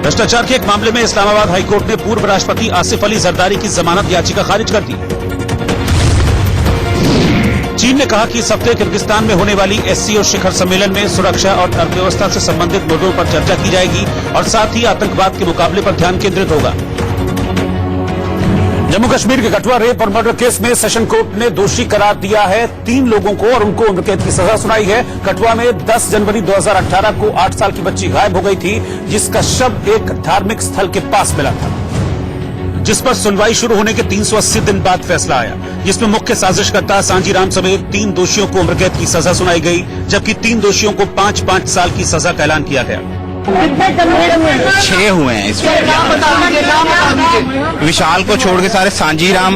भ्रष्टाचार के एक मामले में इस्लामाबाद हाईकोर्ट ने पूर्व राष्ट्रपति आसिफ अली जरदारी की जमानत याचिका खारिज कर दी। चीन ने कहा कि इस हफ्ते किर्गिस्तान में होने वाली एससीओ शिखर सम्मेलन में सुरक्षा और अर्थव्यवस्था से संबंधित मुद्दों पर चर्चा की जाएगी और साथ ही आतंकवाद के मुकाबले पर ध्यान केंद्रित होगा। जम्मू कश्मीर के कठुआ रेप और मर्डर केस में सेशन कोर्ट ने दोषी करार दिया है 3 लोगों को और उनको उम्र कैद की सजा सुनाई है। कठुआ में 10 जनवरी 2018 को 8 साल की बच्ची गायब हो गई थी, जिसका शव एक धार्मिक स्थल के पास मिला था, जिस पर सुनवाई शुरू होने के 380 दिन बाद फैसला आया, जिसमें मुख्य साजिशकर्ता सांजी राम समेत 3 दोषियों को उम्र कैद की सजा सुनाई गई, जबकि 3 दोषियों को 5-5 साल की सजा का ऐलान किया गया। 6 हुए हैं इसमें। विशाल को छोड़ के सारे सांजी राम,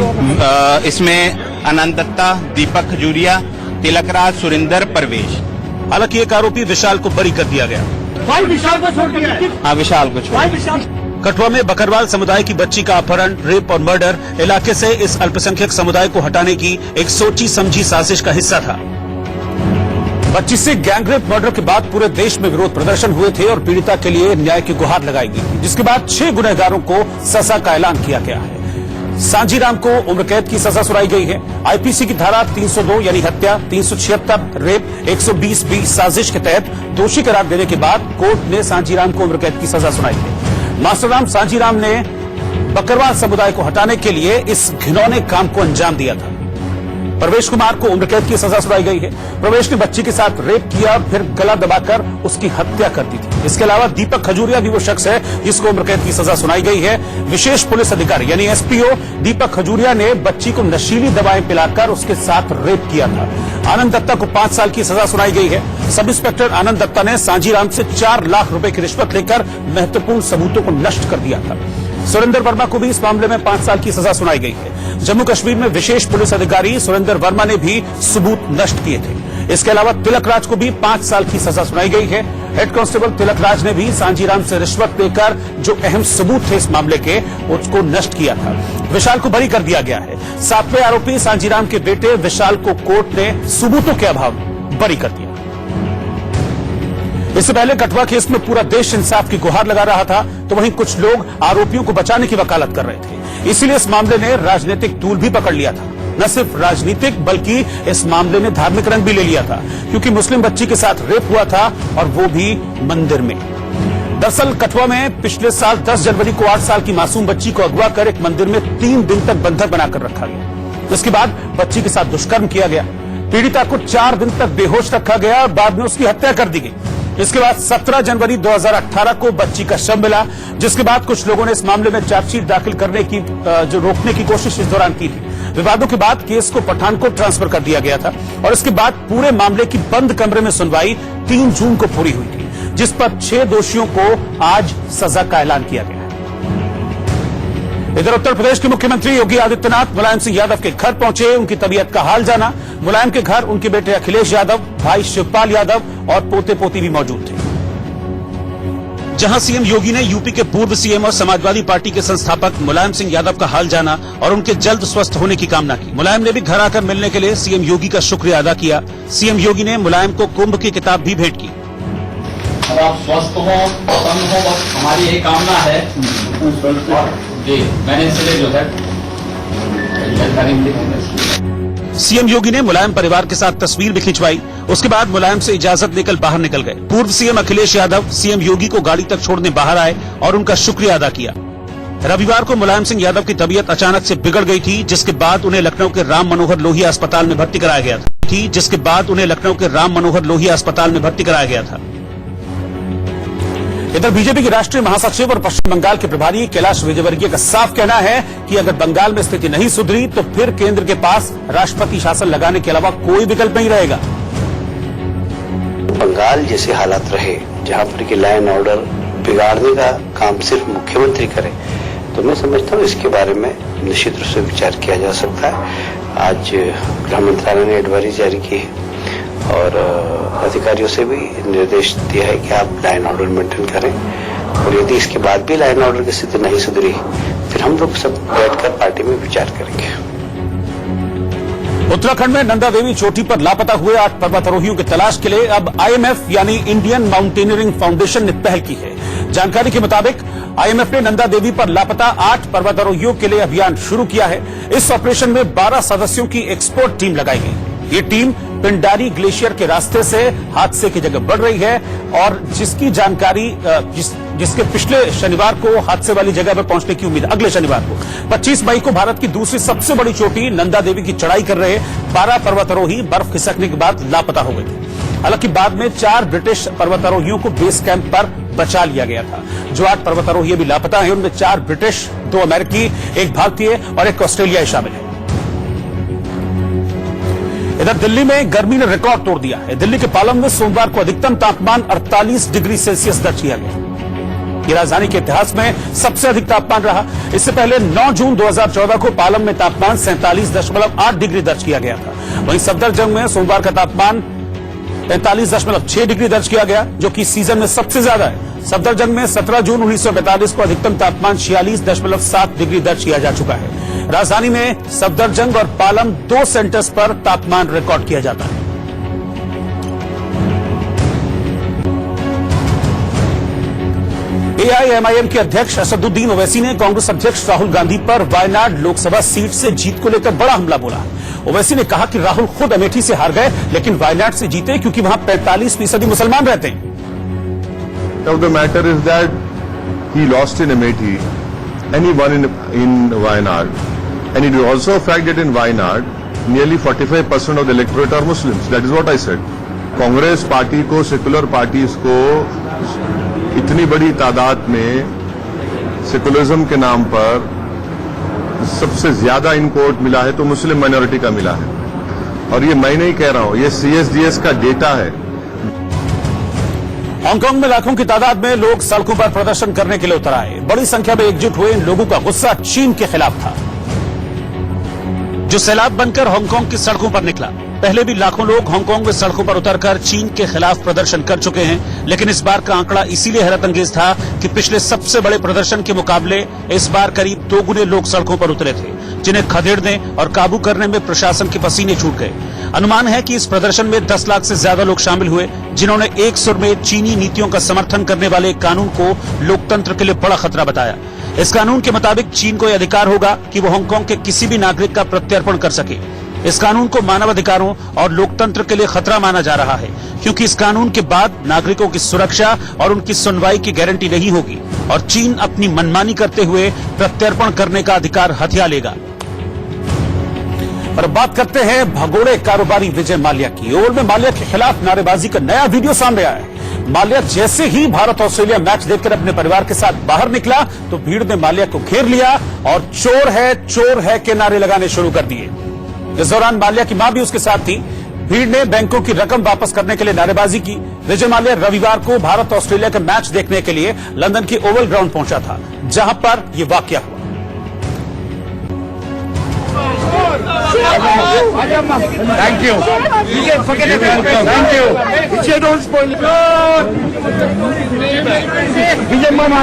इसमें अनंत दत्ता, दीपक खजूरिया, तिलकराज, सुरिंदर, परवेश। हालांकि एक आरोपी विशाल को बरी कर दिया गया। विशाल को छोड़ दिया। हाँ, विशाल को छोड़। कठुआ में बकरवाल समुदाय की बच्ची का अपहरण, रेप और मर्डर इलाके से इस अल्पसंख्यक समुदाय को हटाने की एक सोची समझी साजिश का हिस्सा था। बच्ची से गैंगरेप मर्डर के बाद पूरे देश में विरोध प्रदर्शन हुए थे और पीड़िता के लिए न्याय की गुहार लगाई गई थी, जिसके बाद 6 गुनहगारों को सजा का ऐलान किया गया है। सांजी राम को उम्र कैद की सजा सुनाई गई है। आईपीसी की धारा 302 यानी हत्या, 376 रेप, 120 साजिश के तहत दोषी करार देने के बाद कोर्ट ने सांजी राम को उम्र कैद की सजा सुनाई है। मास्टरराम सांजी राम ने बकरवाल समुदाय को हटाने के लिए इस घिनौने काम को अंजाम दिया था। प्रवेश कुमार को उम्र कैद की सजा सुनाई गई है। प्रवेश ने बच्ची के साथ रेप किया, फिर गला दबाकर उसकी हत्या कर दी थी। इसके अलावा दीपक खजूरिया भी वो शख्स है जिसको उम्र कैद की सजा सुनाई गई है। विशेष पुलिस अधिकारी यानी एसपीओ दीपक खजूरिया ने बच्ची को नशीली दवाएं पिलाकर उसके साथ रेप किया था। आनंद दत्ता को 5 साल की सजा सुनाई गई है। सब इंस्पेक्टर आनंद दत्ता ने सांजी राम से 4 लाख रुपए की रिश्वत लेकर महत्वपूर्ण सबूतों को नष्ट कर दिया था। सुरेंद्र वर्मा को भी इस मामले में 5 साल की सजा सुनाई गई है। जम्मू कश्मीर में विशेष पुलिस अधिकारी सुरेंद्र वर्मा ने भी सबूत नष्ट किए थे। इसके अलावा तिलकराज को भी 5 साल की सजा सुनाई गई है। हेड कांस्टेबल तिलकराज ने भी सांजी राम से रिश्वत लेकर जो अहम सबूत थे इस मामले के, उसको नष्ट किया था। विशाल को बरी कर दिया गया है। 7वें आरोपी सांजी राम के बेटे विशाल को कोर्ट ने सबूतों के अभाव बरी कर दिया। इससे पहले कठुआ केस में पूरा देश इंसाफ की गुहार लगा रहा था, तो वहीं कुछ लोग आरोपियों को बचाने की वकालत कर रहे थे। इसीलिए इस मामले ने राजनीतिक तूल भी पकड़ लिया था। न सिर्फ राजनीतिक बल्कि इस मामले ने धार्मिक रंग भी ले लिया था, क्योंकि मुस्लिम बच्ची के साथ रेप हुआ था और वो भी मंदिर में। दरअसल कठुआ में पिछले साल 10 जनवरी को 8 साल की मासूम बच्ची को अगवा कर एक मंदिर में 3 दिन तक बंधक बनाकर रखा गया। इसके बाद बच्ची के साथ दुष्कर्म किया गया। पीड़िता को 4 दिन तक बेहोश रखा गया और बाद में उसकी हत्या कर दी गई। इसके बाद 17 जनवरी 2018 को बच्ची का शव मिला, जिसके बाद कुछ लोगों ने इस मामले में चार्जशीट दाखिल करने की जो रोकने की कोशिश इस दौरान की थी। विवादों के बाद केस को पठानकोट ट्रांसफर कर दिया गया था और इसके बाद पूरे मामले की बंद कमरे में सुनवाई 3 जून को पूरी हुई थी, जिस पर 6 दोषियों को आज सजा का ऐलान किया गया है। इधर उत्तर प्रदेश के मुख्यमंत्री योगी आदित्यनाथ मुलायम सिंह यादव के घर पहुंचे, उनकी तबीयत का हाल जाना। मुलायम के घर उनके बेटे अखिलेश यादव, भाई शिवपाल यादव और पोते पोती भी मौजूद थे। जहां सीएम योगी ने यूपी के पूर्व सीएम और समाजवादी पार्टी के संस्थापक मुलायम सिंह यादव का हाल जाना और उनके जल्द स्वस्थ होने की कामना की। मुलायम ने भी घर आकर मिलने के लिए सीएम योगी का शुक्रिया अदा किया। सीएम योगी ने मुलायम को कुंभ की किताब भी भेंट की। अब आप स्वस्थ हो, प्रसन्न हो, बस हमारी यही कामना है। जी मैंने इसलिए जो है सीएम योगी ने मुलायम परिवार के साथ तस्वीर भी खिंचवाई। उसके बाद मुलायम से इजाजत लेकर बाहर निकल गए। पूर्व सीएम अखिलेश यादव सीएम योगी को गाड़ी तक छोड़ने बाहर आए और उनका शुक्रिया अदा किया। रविवार को मुलायम सिंह यादव की तबीयत अचानक से बिगड़ गई थी, जिसके बाद उन्हें लखनऊ के राम मनोहर लोहिया अस्पताल में भर्ती कराया गया था। इधर बीजेपी के राष्ट्रीय महासचिव और पश्चिम बंगाल के प्रभारी कैलाश विजयवर्गीय का साफ कहना है कि अगर बंगाल में स्थिति नहीं सुधरी तो फिर केंद्र के पास राष्ट्रपति शासन लगाने के अलावा कोई विकल्प नहीं रहेगा। बंगाल जैसे हालात रहे जहां पर कि लॉ एंड ऑर्डर बिगाड़ने का काम सिर्फ मुख्यमंत्री करे, तो मैं समझता हूं इसके बारे में निश्चित रूप से विचार किया जा सकता है। आज गृह मंत्रालय ने एडवाइजरी जारी की है और अधिकारियों से भी निर्देश दिया है कि आप लॉ एंड ऑर्डर मेंटेन करें, और यदि इसके बाद भी लॉ एंड ऑर्डर की स्थिति नहीं सुधरी फिर हम लोग सब बैठकर पार्टी में विचार करेंगे। उत्तराखंड में नंदा देवी चोटी पर लापता हुए 8 पर्वतारोहियों की तलाश के लिए अब आईएमएफ यानी इंडियन माउंटेनियरिंग फाउंडेशन ने पहल की है। जानकारी के मुताबिक आईएमएफ ने नंदा देवी पर लापता 8 पर्वतारोहियों के लिए अभियान शुरू किया है। इस ऑपरेशन में 12 सदस्यों की एक्सपर्ट टीम लगाई गई। ये टीम पिंडारी ग्लेशियर के रास्ते से हादसे की जगह बढ़ रही है और जिसकी जानकारी जिसके पिछले शनिवार को हादसे वाली जगह पर पहुंचने की उम्मीद। अगले शनिवार को 25 मई को भारत की दूसरी सबसे बड़ी चोटी नंदा देवी की चढ़ाई कर रहे 12 पर्वतारोही बर्फ खिसकने के बाद लापता हो गए थे। हालांकि बाद में 4 ब्रिटिश पर्वतारोहियों को बेस कैंप पर बचा लिया गया था। जो 8 पर्वतारोही अभी लापता हैं उनमें 4 ब्रिटिश, 2 अमेरिकी, 1 भारतीय और 1 ऑस्ट्रेलियाई शामिल है। इधर दिल्ली में गर्मी ने रिकॉर्ड तोड़ दिया है। दिल्ली के पालम में सोमवार को अधिकतम तापमान 48 डिग्री सेल्सियस दर्ज किया गया। ये राजधानी के इतिहास में सबसे अधिक तापमान रहा। इससे पहले 9 जून 2014 को पालम में तापमान 47.8 डिग्री दर्ज किया गया था। वहीं सफदरजंग में सोमवार का तापमान 45.6 डिग्री दर्ज किया गया, जो कि सीजन में सबसे ज्यादा है। सफदरजंग में 17 जून 1945 को अधिकतम तापमान 46.7 डिग्री दर्ज किया जा चुका है। राजधानी में सफदरजंग और पालम 2 सेंटर्स पर तापमान रिकॉर्ड किया जाता है। एआईएमआईएम के अध्यक्ष असदुद्दीन ओवैसी ने कांग्रेस अध्यक्ष राहुल गांधी पर वायनाड लोकसभा सीट से जीत को लेकर बड़ा हमला बोला। ओवैसी ने कहा कि राहुल खुद अमेठी से हार गए लेकिन वायनाड से जीते क्योंकि वहां 45% मुसलमान रहते हैं। The matter is that he lost in Amethi and he won in Wayanad, and it is also a fact that in Wayanad nearly 45% of the electorate are Muslims. That is what I said. Congress party को, secular parties को इतनी बड़ी तादाद में secularism के नाम पर सबसे ज्यादा इन वोट मिला है तो मुस्लिम माइनॉरिटी का मिला है, और ये मैं नहीं कह रहा हूं, ये सीएसडीएस का डेटा है। हांगकांग में लाखों की तादाद में लोग सड़कों पर प्रदर्शन करने के लिए उतर आए। बड़ी संख्या में एकजुट हुए इन लोगों का गुस्सा चीन के खिलाफ था, जो सैलाब बनकर हांगकांग की सड़कों पर निकला। पहले भी लाखों लोग हांगकांग में सड़कों पर उतरकर चीन के खिलाफ प्रदर्शन कर चुके हैं, लेकिन इस बार का आंकड़ा इसीलिए हैरतअंगेज था कि पिछले सबसे बड़े प्रदर्शन के मुकाबले इस बार करीब 2 गुने लोग सड़कों पर उतरे थे, जिन्हें खदेड़ने और काबू करने में प्रशासन के पसीने छूट गए। अनुमान है कि इस प्रदर्शन में 10 लाख से ज्यादा लोग शामिल हुए, जिन्होंने एक सुर में चीनी नीतियों का समर्थन करने वाले एक कानून को लोकतंत्र के लिए बड़ा खतरा बताया। इस कानून के मुताबिक चीन को यह अधिकार होगा कि वो हांगकांग के किसी भी नागरिक का प्रत्यर्पण कर सके। इस कानून को मानवाधिकारों और लोकतंत्र के लिए खतरा माना जा रहा है, क्योंकि इस कानून के बाद नागरिकों की सुरक्षा और उनकी सुनवाई की गारंटी नहीं होगी और चीन अपनी मनमानी करते हुए प्रत्यर्पण करने का अधिकार हथिया लेगा। और बात करते हैं भगोड़े कारोबारी विजय माल्या की। ओवल में माल्या के खिलाफ नारेबाजी का नया वीडियो सामने आया है। माल्या जैसे ही भारत ऑस्ट्रेलिया मैच देखकर अपने परिवार के साथ बाहर निकला तो भीड़ ने माल्या को घेर लिया और चोर है के नारे लगाने शुरू कर दिए। इस दौरान माल्या की मां भी उसके साथ थी। भीड़ ने बैंकों की रकम वापस करने के लिए नारेबाजी की। विजय माल्या रविवार को भारत ऑस्ट्रेलिया का मैच देखने के लिए लंदन के ओवल ग्राउंड पहुंचा था, जहां पर यह वाकया हुआ। Thank you. Forget it. Thank you. Vijay, don't spoil it. Vijay, mama.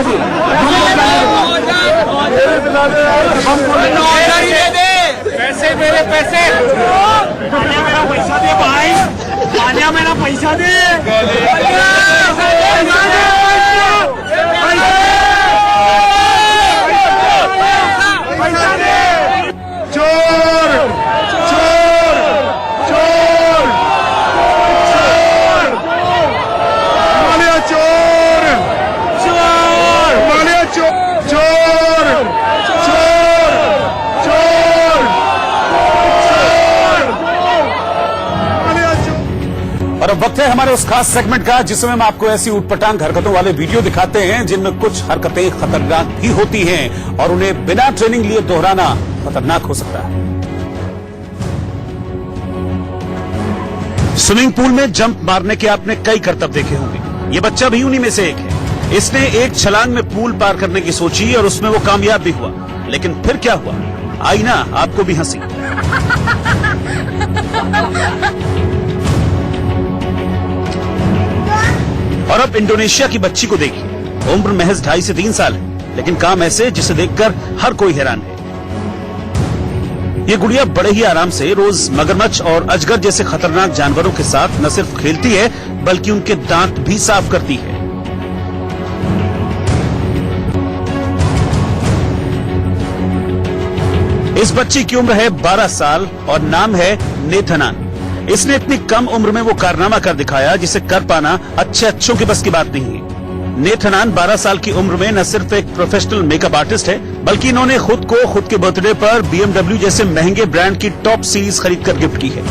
पैसे मेरे पैसे मेरा पैसा दे भाई, मेरा पैसा दे। चोर चोर चोर चोर मालिया चोर चोर मालिया चोर चोर चोर चोर मालिया चोर। और अब वक्त है हमारे उस खास सेगमेंट का जिसमें हम आपको ऐसी ऊटपटांग हरकतों वाले वीडियो दिखाते हैं जिनमें कुछ हरकतें खतरनाक भी होती हैं और उन्हें बिना ट्रेनिंग लिए दोहराना खतरनाक हो सकता है। स्विमिंग पूल में जंप मारने के आपने कई करतब देखे होंगे। ये बच्चा भी उन्हीं में से एक है। इसने एक छलांग में पूल पार करने की सोची और उसमें वो कामयाब भी हुआ, लेकिन फिर क्या हुआ? आई ना आपको भी हंसी। और अब इंडोनेशिया की बच्ची को देखिए। उम्र महज 2.5 से 3 साल है, लेकिन काम ऐसे जिसे देखकर हर कोई हैरान है। ये गुड़िया बड़े ही आराम से रोज मगरमच्छ और अजगर जैसे खतरनाक जानवरों के साथ न सिर्फ खेलती है बल्कि उनके दांत भी साफ करती है। इस बच्ची की उम्र है 12 साल और नाम है नेथनान। इसने इतनी कम उम्र में वो कारनामा कर दिखाया जिसे कर पाना अच्छों की बस की बात नहीं है। नेथनान 12 साल की उम्र में न सिर्फ एक प्रोफेशनल मेकअप आर्टिस्ट है बल्कि इन्होंने खुद के बर्थडे पर BMW जैसे महंगे ब्रांड की टॉप सीरीज खरीद कर गिफ्ट की है।